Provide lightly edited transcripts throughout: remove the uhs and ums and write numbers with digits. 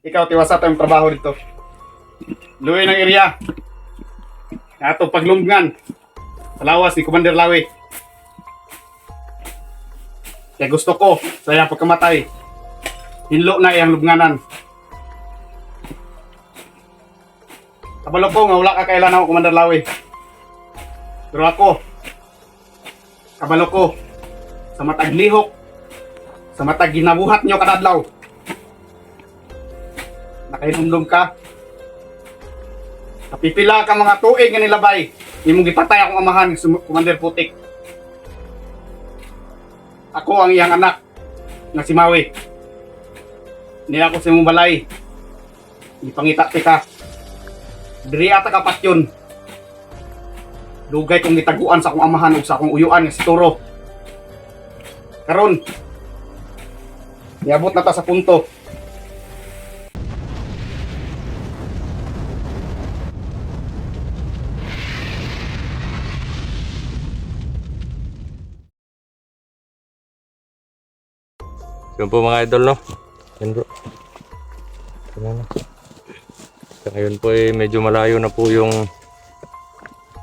Ikaw, tiwasa tayong trabaho dito. Luwi ng area. Ato paglumgan. Salawas ni Commander Lawi. Kaya gusto ko, sa iyang pagkamatay, hinlo na iyang lubnganan. Kabalo ko nga wala ka kailan ako, Commander Lawi. Pero ako, kabalo ko, sa matag lihok, sa matag ginabuhat nyo kadadlaw, nakahinumdum ka, napipila ka mga tuig nga nilabay, hindi mong gipatay akong amahan, Commander Putik. Ako ang iyang anak, na si Maui. Hindi ako sa imong balay, hindi pangita-ti ka. Diri ata ka patyon. Dugay kong gitaguan sa akong amahan ug sa akong uyuan nga si Turo. Karon, niabot na ta sa punto. Yun po mga idol, no? Yan bro. Yan na. So, ngayon po medyo malayo na po yung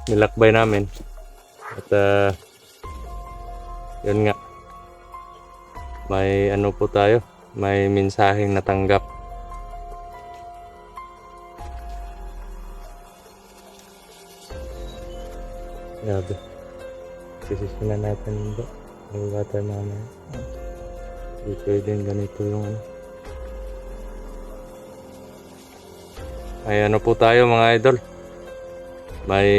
nilakbay namin. At yun nga. May ano po tayo. May mensaheng natanggap. Grabe. Sisisinan natin bro. May bata mamaya. Hindi pwedeng ganito yung ano. Ay ano po tayo mga idol. May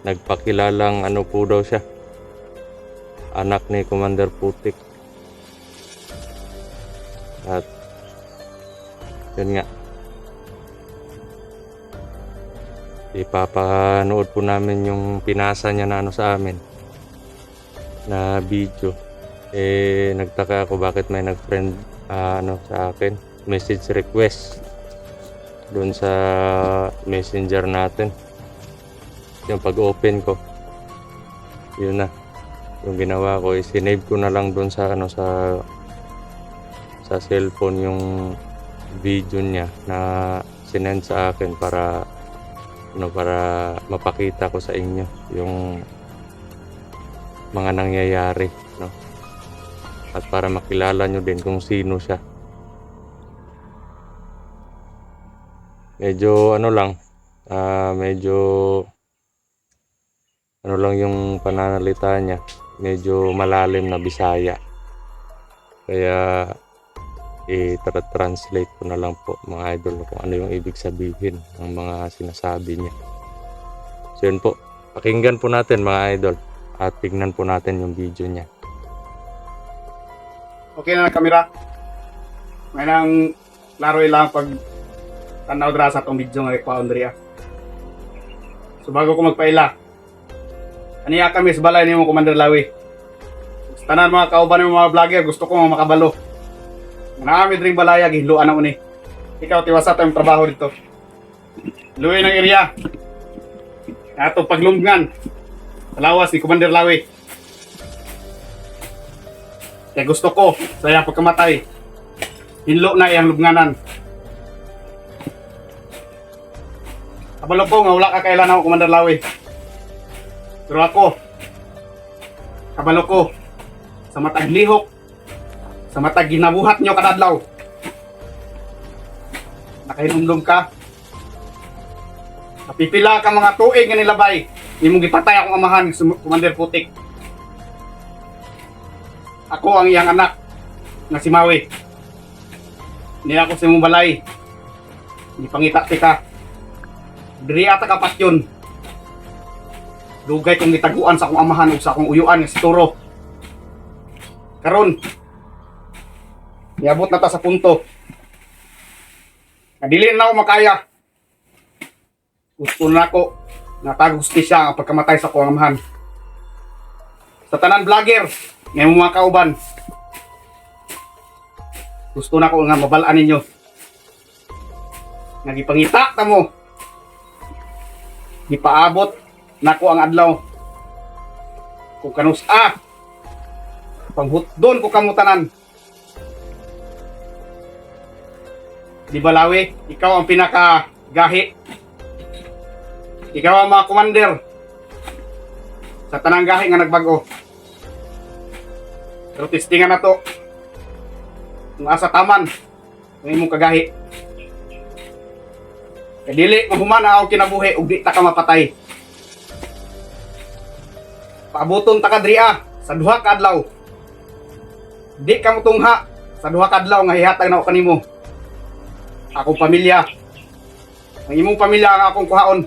nagpakilalang ano po daw siya. Anak ni Commander Putik. At yun nga. Ipapanood po namin yung pinasa niya na ano sa amin. Na video. Nagtaka ako bakit may nag-friend ano sa akin, message request doon sa messenger natin. Yung pag-open ko, yun na yung ginawa ko, sinave ko na lang doon sa ano sa cellphone yung video niya na sinend sa akin para ano, para mapakita ko sa inyo yung mga nangyayari, no? At para makilala nyo din kung sino siya. Medyo ano lang, medyo ano lang yung pananalita niya, medyo malalim na Bisaya. Kaya i-translate ko na lang po mga idol kung ano yung ibig sabihin ng mga sinasabi niya. So yun po, pakinggan po natin mga idol at tignan po natin yung video niya. Okay na kamera. May nang laro ilang pag tanaw dra sa tong video nga ikuha Andrea. So bago ko magpaila, aniya kami sa balay ni mo Commander Lawi. Sa tanan mga kauban ng mga vlogger, gusto ko nga makabalo. Nami dring balaya gihluan na uni. Ikaw tiwasa tayong trabaho dito. Luwi ng area. Ato paglumgan. Salawas ni Commander Lawi. Kaya gusto ko, sa iyang pagkamatay, hinlo na iyang lubnganan. Kabalo ko nga wala ka kailan ako, Commander Lawi. Pero ako, kabalo ko, sa matag lihok, sa matag ginabuhat nyo kadadlaw, nakahinumdum ka, napipila ka mga tuig nga nilabay, hindi mong gipatay akong amahan, Commander Putik. Ako ang iyang anak, na si Maui. Hindi ako sa imong balay, hindi pangita-ti ka. Diri ata ka patyon. Dugay kong gitaguan sa akong amahan ug sa akong uyuan nga si Turo. Karon, niabot na ta sa punto. Dili na ako makaya. Gusto na ako natagustisya ang pagkamatay sa akong amahan. Sa tanan vlogger, ngayon mga kauban, gusto na ko nga mabalaan ninyo. Nagipangita ta mo. Gipaabot nako ang adlaw. Kung kanus panghutdon ko kamutanan. Di ba Lawi? Ikaw ang pinaka-gahi. Ikaw ang mga commander sa tanang gahi nga nagbago. Pero testingan na to. Kung asa taman ng imong kagahi. Kaya dili mahumana akong kinabuhi ug di ta ka mapatay. Paabuton ta ka dria sa duha ka adlaw. Di ka motungha sa duha ka adlaw nga hihatag na ako kanimo. Akong pamilya. Ang imong pamilya ang akong kuhaon.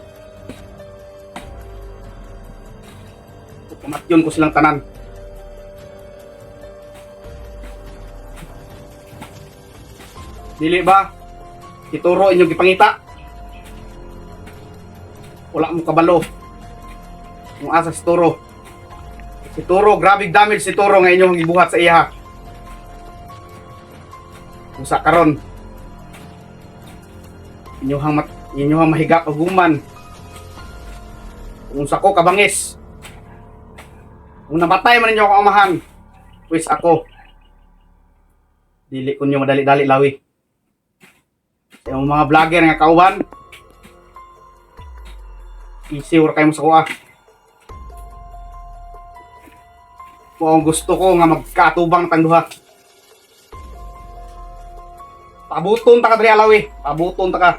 Pamatyon ko silang tanan. Dili ba? Ituro inyong gipangita. Wala mo kabalo. Kung asa si Turo. Si Turo, grabe damage si Turo nga inyong gibuhat sa iya. Kung sa karon, inyong mahiga kaguman. Kung sa ko kabangis. Kung namatay man ninyo akong amahan, pues ako. Dili ko nyo madali-dali Lawi. Yung mga vlogger nga kauban, easy or kayo mo sa kuha. Kung gusto ko nga magkatubang tang duha. Pabuton ta ka diri Lawi, pabuton ta ka.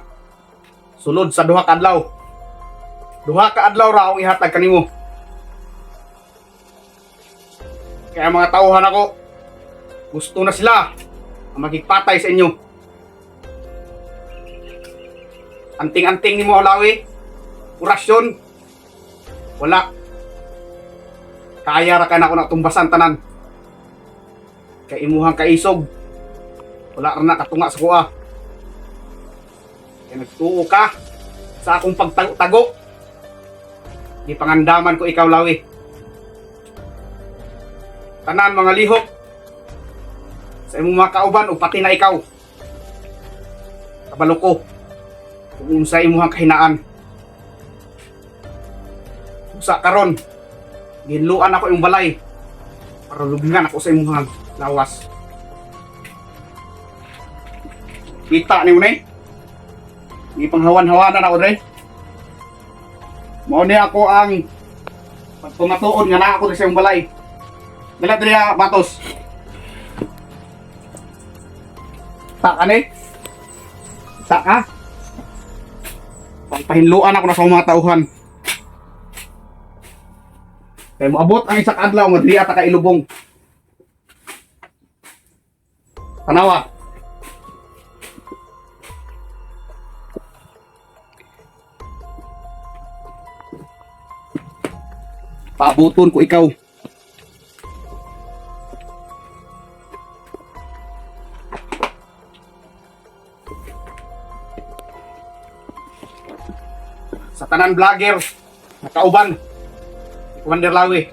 Sulod sa duha ka adlaw. Duha ka adlaw ra akong ihatag kanimo. Kaya mga tauhan ako, gusto na sila ang magigpatay sa inyo. Anting-anting ni mo Lawi, orasyon, wala. Kaya ra ka na ako natumbasan tanan. Kay imuhang kaisog, wala ra na katunga sa kuha. Kaya nagtuo ka sa akong pagtago. Di pangandaman ko ikaw Lawi. Tanan mga lihok sa imong mga kauban o pati na ikaw. Kabalo ko kung sa imong kahinaan. Sa karon, ginluan ako yung balay para lubingan ako sa imong lawas. Kita ni mo ni? Ipanghawan-hawanan ako dre. Mao ni ako ang pagpumatuon nga na ako sa imong balay. Dala dre batos. Tak ani? Tak ka? Pagpahinluan ako na sa mga tauhan. Kaya moabot ang isang adlaw nga diri ata ka ilubong. Tanawa. Paabuton ko ikaw. Sa tanan vlogger, nakauban, Commander Lawi.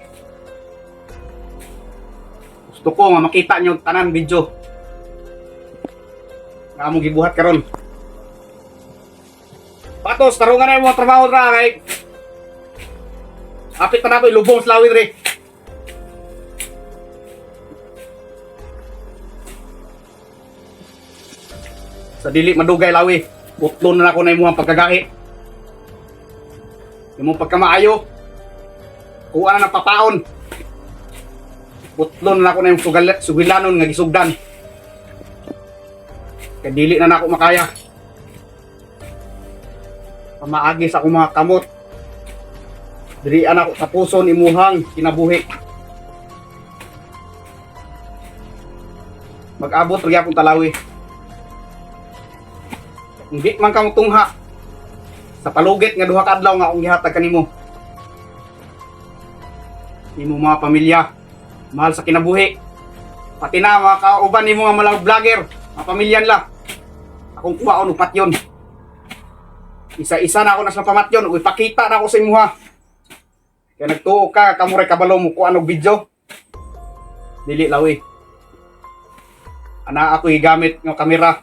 Gusto ko nga makita nyo tanan video. Nga among gibuhat karon. Patos, tarungan na yung mga trabaho ra kay apit na nato ilubong sa Lawi dre. Sa dili madugay Lawi, butlon na ako na imong pagkagahi. Yung pagkamaayo, kuha na ng papaon. Putlon na ako na yung sugilanon nga gisugdan. Kaya dili na ako makaya. Pamaagi sa akong mga kamot. Dirian ako tapuson imuhang kinabuhi. Mag-abot rin akong Talawi. Hindi man kang tungha sa palugit nga duha ka adlaw nga akong gihatag kanimo. Imo mga pamilya, mahal sa kinabuhi. Pati na mga kauban nimo nga mga vlogger, mga pamilya nila. Akong kuhaon og patyon. Isa-isa na ako sa pamatyon, ug ipakita na ako sa imuha. Kaya nagtuo ka kamuray kabalo mo kuha og video. Dili Lawi. Ana ako gigamit ng kamera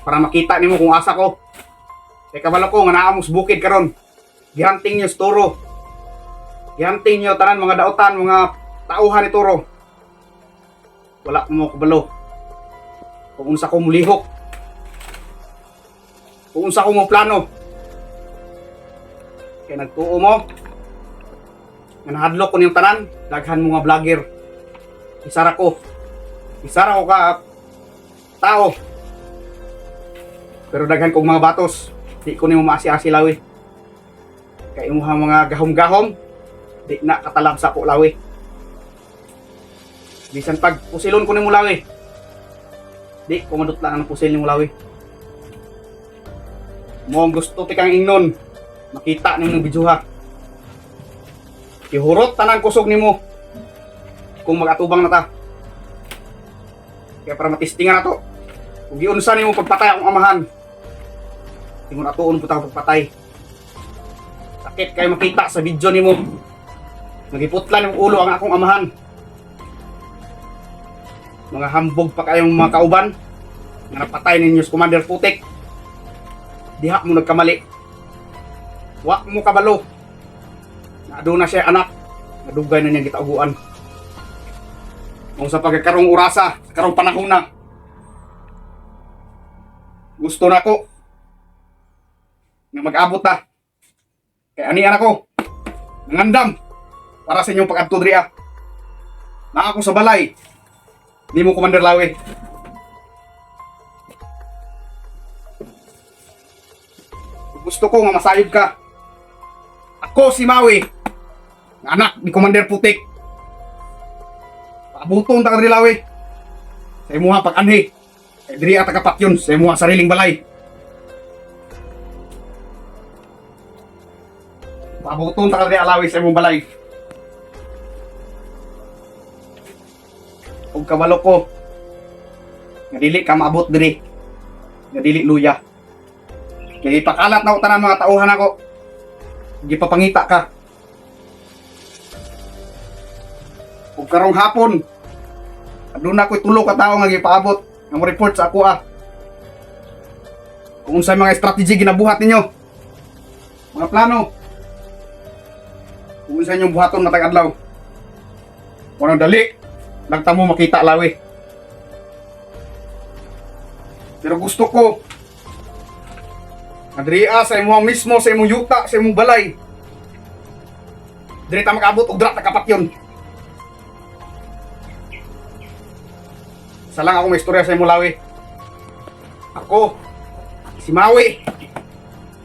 para makita nimo kung asa ko. Kaya kabalo ko nga naamos bukid karon. Gihanting niyo sa Turo. Gihanting niyo tanan mga dautan, mga tauhan ni Turo. Wala mo kabalo. Kung unsa ko mulihok kung unsa ko mo plano. Kaya nagtuo mo, nga nahadlok ko niyong tanan, daghan mo nga vlogger. Isara ko ka tao. Pero daghan kong mga batos, di ko nimo maasi-asi lawi. Kaya imuha mga gahom-gahom, di na katalab sa ko lawi. Bisan pag pusilon ko nimo lawi, di ko madutlaan ang pusil nimo lawi. Mo ang gusto ti kang ingnon, makita nimo ng videoha. Ihurot tanan kusog nimo kung mag-atubang na ta. Kaya para matistingan na to, kung giunsa nimo pagpatay akong amahan, tingon atuon po ta pagpatay. Sakit kayo makita sa video nimo, nagiputlan yung ulo ang akong amahan. Mga hambog pa kayong mga kauban nga napatay ninyo sa Commander Putik. Diha mo nagkamali. Wa mo kabalo. Naaduna siya anak. Nadugay na niyang gitauguan. Kung sa pagkakarong orasa, sa karong panahon na, gusto na ko na mag-abot na. Kaya ani anak ko, nangandam para sa inyong pag-adto diri. Na ako sa balay. Ni mo Commander Lawi. Gusto ko nga masayod ka. Ako si Maui, anak ni Commander Putik. Paabuton ta ka diri Lawi. Sa imuha pag-anhi. Kay diri ata kapatyon sa imuha sariling balay. Paabuton ta ka diri Lawi sa imong balay. Ug kabalo ko nga dili ka maabot diri. Nga dili luya. Kaya ipakalat na ko tanan mga tauhan ako. Gipapangita ka. Ug karong hapon, aduna ko'y tulo ka tao nga gipaabot nga mo report sa ako kung unsay mga strategy ginabuhat ninyo. Mga plano. Kung unsay inyong buhaton matag adlaw. Wanang dali, lagta mo makita Lawi. Pero gusto ko Adria sa imong mismo, sa imong yuta, sa imong balay. Diri ta mag-abot og dra ta kapatyon. Sa lang ako may istorya sa imong Lawi. Ako, si Maui.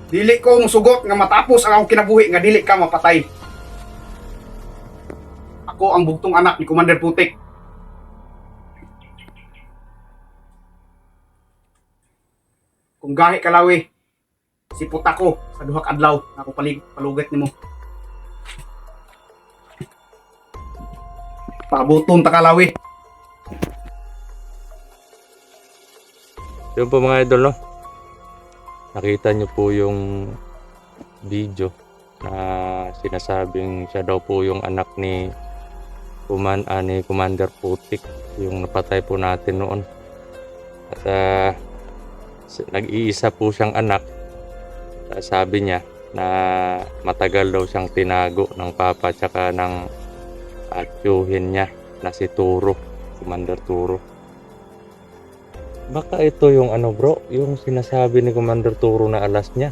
Dili ko musugot nga matapos ang akong kinabuhi nga dili ka mapatay. Ako ang bugtong anak ni Commander Putik. Kung gahi ka Lawi, sipot ako sa duha ka adlaw ako palugat nimo. Paabuton ta ka Lawi. Yun po mga idol, no? Nakita nyo po yung video na sinasabing siya daw po yung anak ni Commander Putik, yung napatay po natin noon. At nag-iisa po siyang anak. Sabi niya na matagal daw siyang tinago ng papa tsaka ng tiyuhin niya na si Turo, Commander Turo. Baka ito yung ano bro, yung sinasabi ni Commander Turo na alas niya.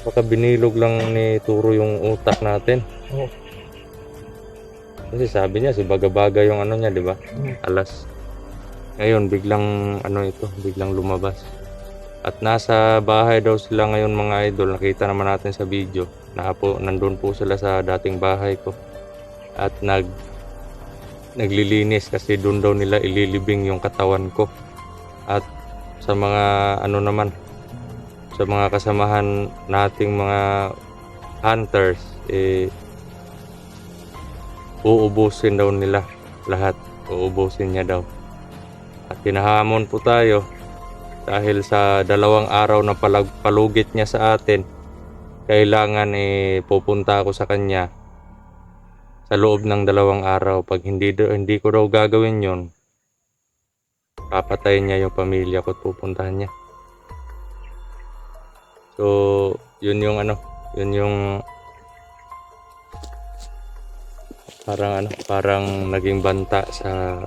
Baka binilog lang ni Turo yung utak natin. Oo. Kasi sabi niya si baga-baga yung ano niya, di ba? Alas. Ngayon biglang biglang lumabas. At nasa bahay daw sila ngayon mga idol. Nakita naman natin sa video. Nandun po sila sa dating bahay ko. At naglilinis kasi doon daw nila ililibing yung katawan ko. At sa mga sa mga kasamahan nating mga hunters, uubusin daw nila lahat. Uubusin niya daw. At hinahamon po tayo dahil sa 2 araw na palugit niya sa atin. Kailangan pupunta ako sa kanya sa loob ng 2 araw. Pag hindi ko daw gagawin yon, papatayin niya yung pamilya ko at pupuntahan niya. So yun yung parang naging banta sa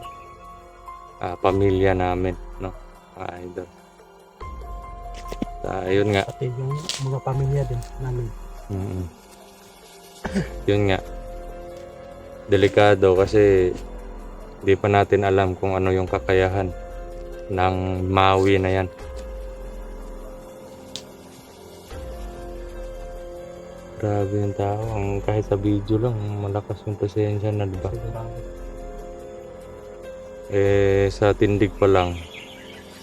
pamilya namin, no, mga idol. Yun nga. Pati yung mga pamilya din namin. Mm. Yun nga. Delikado kasi di pa natin alam kung ano yung kakayahan ng Maui na yan. Grabe yung tao. Kahit sa video lang, malakas yung presensya na, diba? Sigurado. Sa tindig pa lang,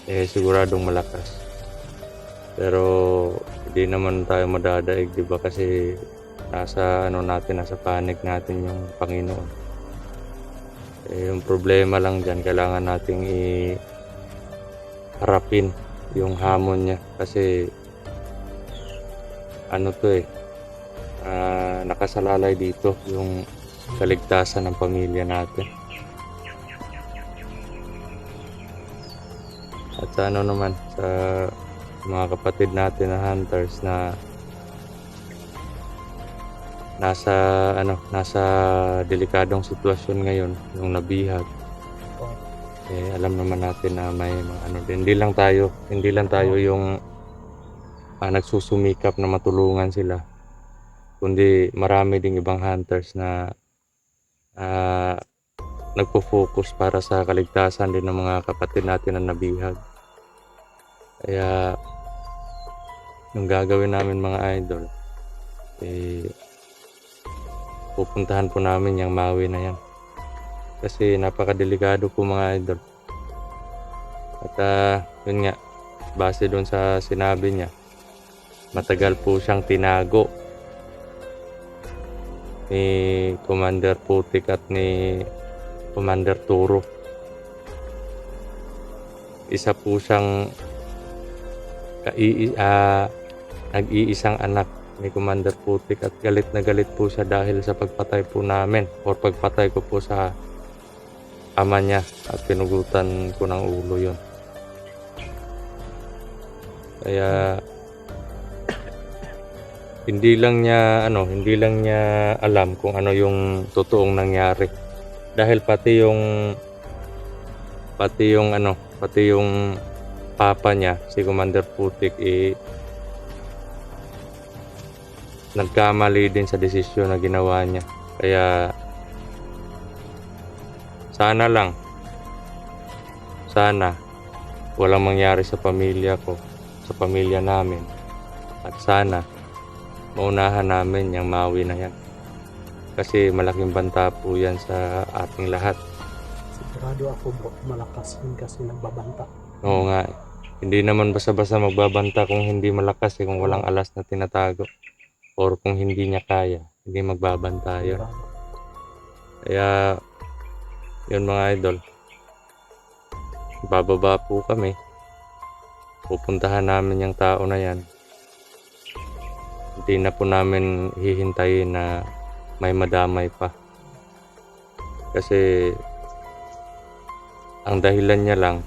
siguradong malakas. Pero hindi naman tayo madadaig, diba? Kasi nasa panig natin yung Panginoon. Yung problema lang dyan, kailangan nating harapin yung hamon niya. Kasi nakasalalay dito yung kaligtasan ng pamilya natin. At sa sa mga kapatid natin na hunters na nasa delikadong sitwasyon ngayon, yung nabihag. Alam naman natin na may mga hindi lang tayo yung nagsusumikap na matulungan sila, kundi marami ding ibang hunters na nagpo-focus para sa kaligtasan din ng mga kapatid natin na nabihag. Kaya yung gagawin namin mga idol, pupuntahan po namin yung Maui na yan. Kasi napakadelikado po mga idol. At yun nga, base doon sa sinabi niya, matagal po siyang tinago ni Commander Putik at ni Commander Turo. Isa po siyang nag-iisang anak ni Commander Putik at galit na galit po siya dahil sa pagpatay po namin o pagpatay ko po sa ama niya at pinugutan ko ng ulo yon. Kaya hindi lang niya alam kung ano yung totoong nangyari, dahil pati yung papa niya, si Commander Putik, nagkamali din sa desisyon na ginawa niya. Kaya sana walang mangyari sa pamilya ko, sa pamilya namin, at sana maunahan namin yung Maui na yan, kasi malaking banta po yan sa ating lahat. Sigurado ako bro, malakas yun kasi nagbabanta. Oo nga, hindi naman basta-basta magbabanta kung hindi malakas, kung walang alas na tinatago or kung hindi niya kaya, hindi magbabanta yun. Kaya yun mga idol, bababa po kami, pupuntahan namin yung tao na yan. Hindi na po namin hihintayin na may madamay pa, kasi ang dahilan niya lang,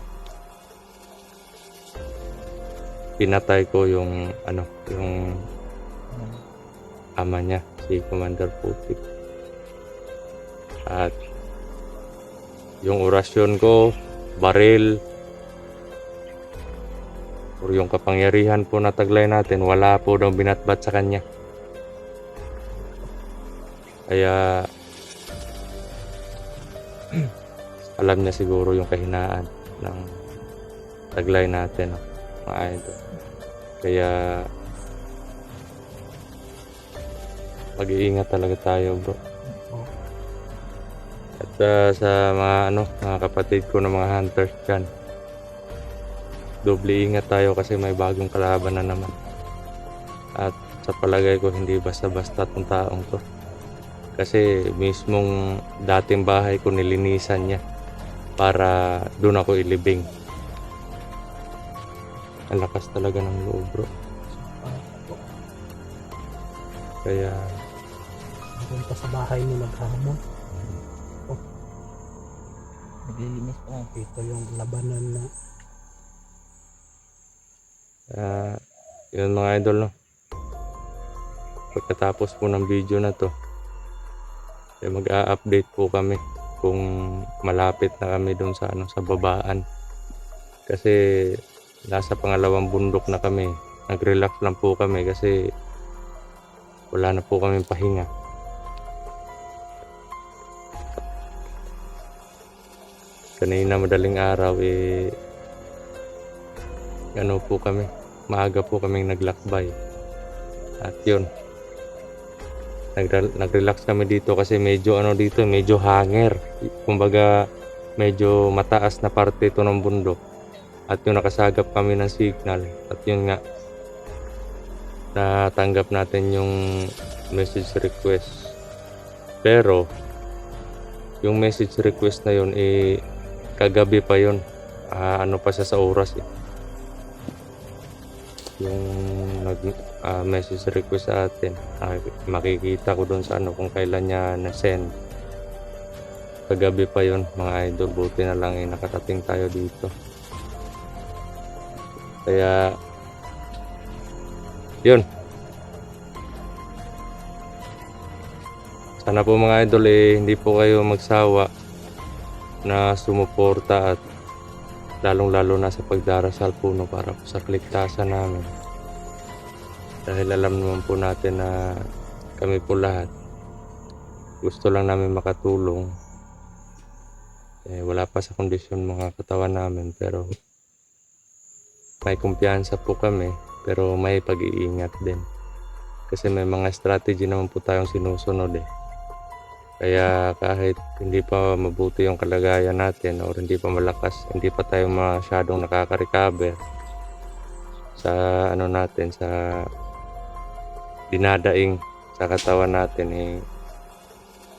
pinatay ko yung ama niya, si Commander Putik. At yung orasyon ko, baril, o yung kapangyarihan po na taglay natin, wala po daw binatbat sa kanya. Kaya alam niya siguro yung kahinaan ng taglay natin, mga idol. Kaya mag-iingat talaga tayo, bro. At sa mga kapatid ko na mga hunters dyan, doble ingat tayo kasi may bagong kalaban na naman. At sa palagay ko, hindi basta-basta tong taong to, kasi mismong dating bahay ko nilinisan niya para doon ako ilibing. Ang lakas talaga ng loob, bro. Kaya doon pa sa bahay mo naghamon. Naglilinis pa lang. Ito yung labanan na yun mga idol, no? Pagkatapos po ng video na to, mag-a-update po kami kung malapit na kami doon sa babaan, kasi nasa pangalawang bundok na kami nag-relax lang po kami kasi wala na po kaming pahinga. Kanina madaling araw ano po kami, maaga po kaming naglakbay. At yun, nag-relax kami dito kasi medyo dito, medyo hanger. Kumbaga medyo mataas na parte ito ng bundok. At yun, nakasagap kami ng signal. At yun nga, natanggap natin yung message request. Pero yung message request na yun kagabi pa yun. Ano pa siya sa oras yung message request sa atin. Makikita ko doon sa kung kailan niya na-send. Kagabi pa yun mga idol, buti na lang nakarating tayo dito. Kaya yun, sana po mga idol hindi po kayo magsawa na sumuporta at lalong lalo na sa pagdarasal po para po sa kaligtasan namin, dahil alam naman po natin na kami po lahat gusto lang namin makatulong. Wala pa sa kondisyon mga katawan namin, pero may kumpiyansa po kami, pero may pag-iingat din kasi may mga strategy naman po tayong sinusunod Kaya kahit hindi pa mabuti yung kalagayan natin or hindi pa malakas, hindi pa tayo masyadong nakaka-recover sa natin, sa dinadaing sa katawan natin,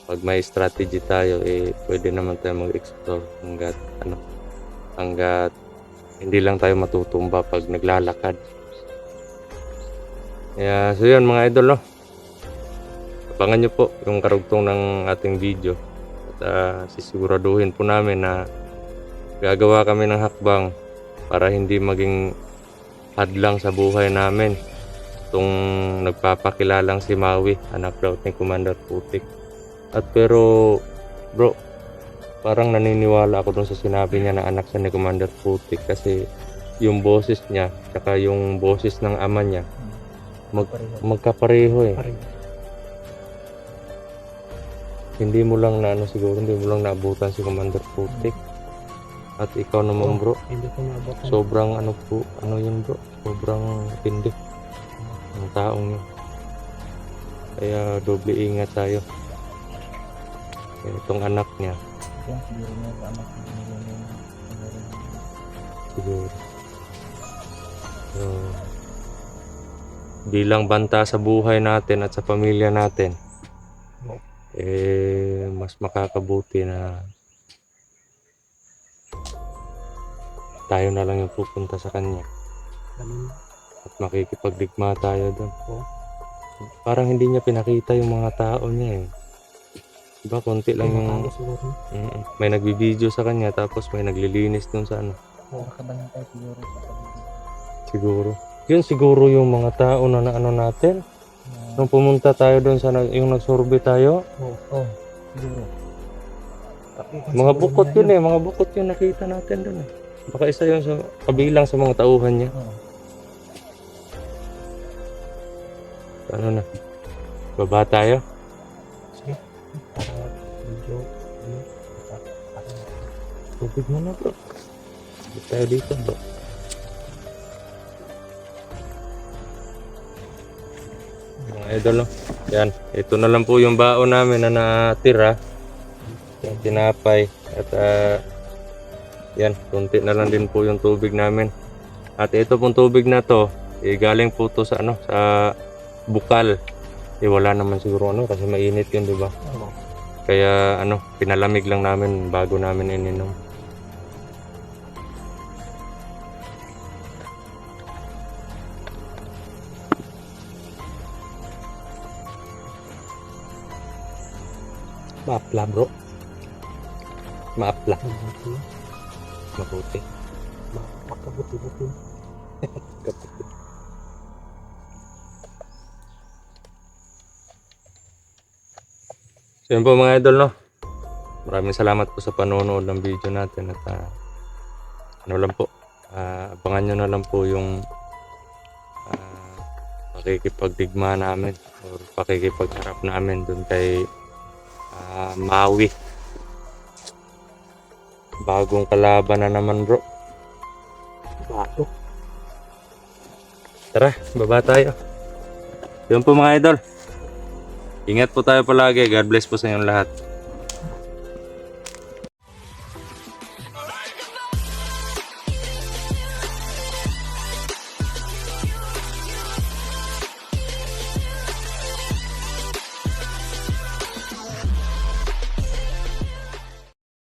pag may strategy tayo pwede naman tayo mag-explore hanggat hindi lang tayo matutumba pag naglalakad. Kaya so yun mga idol, abangan nyo po yung karugtong ng ating video at sisiguraduhin po namin na gagawa kami ng hakbang para hindi maging hadlang sa buhay namin itong nagpapakilalang si Maui, anak daw ni Commander Putik. At pero bro, parang naniniwala ako dun sa sinabi niya na anak siya ni Commander Putik kasi yung boses niya saka yung boses ng ama niya magkapareho Pareho. Hindi mo lang siguro hindi mo lang naabutan si Commander Putik. At ikaw naman bro, Hindi ko naabot. sobrang yun bro, sobrang tindi ng taong yun. Kaya doble ingat tayo. Itong anak niya Yan, siguro nga ba anak nila yung siguro. So, bilang banta sa buhay natin at sa pamilya natin, mas makakabuti na tayo na lang yung pupunta sa kanya Ganun. at makikipagdigma tayo doon. Oo. Parang hindi niya pinakita yung mga tao niya Diba, konti lang yung Matalo siguro. may nagbibideo sa kanya tapos may naglilinis dun sa nakabantay siguro sa paligid. siguro. Yun siguro yung mga tao na natin. Nung pumunta tayo doon sa yung nagsurvey tayo, Oo, siguro. mga bukot yun mga bukot yung nakita natin doon Baka isa yun sa kabilang sa mga tauhan niya. Oo. Ano na? Baba tayo? Sige. Para medyo Tubig mo na bro. Tubig tayo dito bro. Mga idol Yan. Ito na lang po yung baon namin na natira. Yung tinapay. At yan. Kunti na lang din po yung tubig namin. At ito pong tubig na to, galing po to sa sa bukal. Wala naman siguro kasi mainit yun, di ba? Oo. Kaya pinalamig lang namin bago namin ininom. Maapla bro. Maapla. Mabuti. Mabuti. Makabuti-buti. So yun po mga idol Maraming salamat po sa panonood ng video natin at lang po abangan nyo na lang po yung pakikipagdigma namin or pakikipagharap namin dun kay Maui. Bagong kalaban na naman bro. Bago. Tara, baba tayo. Yun po mga idol. Ingat po tayo palagi. God bless po sa inyong lahat.